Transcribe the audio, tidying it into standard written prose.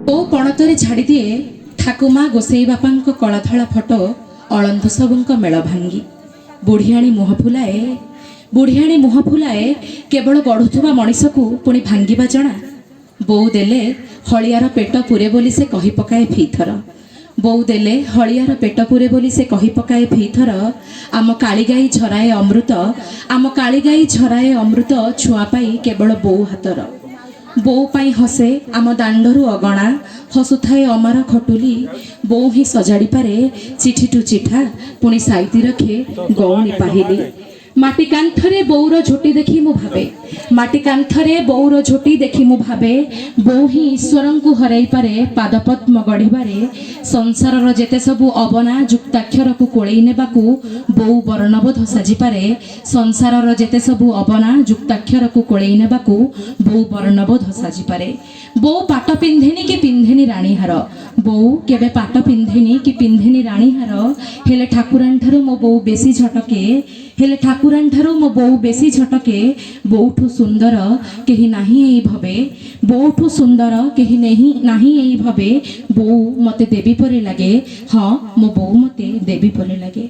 ବୋଉ ପଣତରେ ଛାଡ଼ି ଦିଏ ଠାକୁମା ଗୋସେଇ ବାପାଙ୍କ କଳାଧଳା ଫଟୋ ଅଳନ୍ଧୁ ସବୁଙ୍କ ମେଳ ଭାଙ୍ଗି। ବୁଢ଼ିଆଣୀ ମୁହଁ ଫୁଲାଏ କେବଳ ଗଢ଼ୁଥିବା ମଣିଷକୁ ପୁଣି ଭାଙ୍ଗିବା ଜଣା। ବୋଉ ଦେଲେ ହଳିଆର ପେଟ ପୁରେ ବୋଲି ସେ କହି ପକାଏ ଫିଥର। ବୋଉ ଦେଲେ ହଳିଆର ପେଟ ପୁରେ ବୋଲି ସେ କହି ପକାଏ ଫିଥର। ଆମ କାଳିଗାଈ ଝରାଏ ଅମୃତ, ଆମ କାଳିଗାଈ ଝରାଏ ଅମୃତ ଛୁଆ ପାଇ କେବଳ ବୋଉ ହାତର। ବୋଉ ପାଇଁ ହସେ ଆମ ଦାଣ୍ଡରୁ ଅଗଣା, ହସୁଥାଏ ଅମାର ଖଟୁଲି। ବୋଉ ହିଁ ସଜାଡ଼ି ପାରେ ଚିଠିଠୁ ଚିଠା, ପୁଣି ସାଇତି ରଖେ ଗଉଣି ପାହିଲି। ମାଟି କାନ୍ଥରେ ବୋଉର ଝୋଟି ଦେଖି ମୁଁ ଭାବେ, ମାଟି କାନ୍ଥରେ ବୋଉର ଝୋଟି ଦେଖି ମୁଁ ଭାବେ, ବୋଉ ହିଁ ଈଶ୍ୱରଙ୍କୁ ହରାଇ ପାରେ ପାଦପଦ୍ମ ଗଢ଼ିବାରେ। ସଂସାରର ଯେତେ ସବୁ ଅବନା ଯୁକ୍ତାକ୍ଷରକୁ କୋଳେଇ ନେବାକୁ ବୋଉ ବର୍ଣ୍ଣବୋଧ ସାଜିପାରେ। ସଂସାରର ଯେତେ ସବୁ ଅବନା ଯୁକ୍ତାକ୍ଷରକୁ କୋଳେଇ ନେବାକୁ ବୋଉ ବର୍ଣ୍ଣବୋଧ ସାଜିପାରେ। ବୋଉ ପାଟ ପିନ୍ଧେନି କି ପିନ୍ଧେନି ରାଣୀହାର, ବୋଉ କେବେ ପାଟ ପିନ୍ଧେନି କି ପିନ୍ଧେନି ରାଣୀହାର। ହେଲେ ଠାକୁରାଣୀଠାରୁ ମୋ ବୋଉ ବେଶୀ ଝଟକେ, ହେଲେ ଠାକୁରାଣୀଠାରୁ ମୋ ବୋଉ ବେଶୀ ଝଟକେ। ବୋଉଠୁ ସୁନ୍ଦର କେହି ନାହିଁ ଏଇ ଭବେ, ବୋଉଠୁ ସୁନ୍ଦର କେହି ନାହିଁ ଏଇ ଭବେ। ବୋଉ ମୋତେ ଦେବୀ ପରି ଲାଗେ, ହଁ ମୋ ବୋଉ ମୋତେ ଦେବୀ ପରି ଲାଗେ।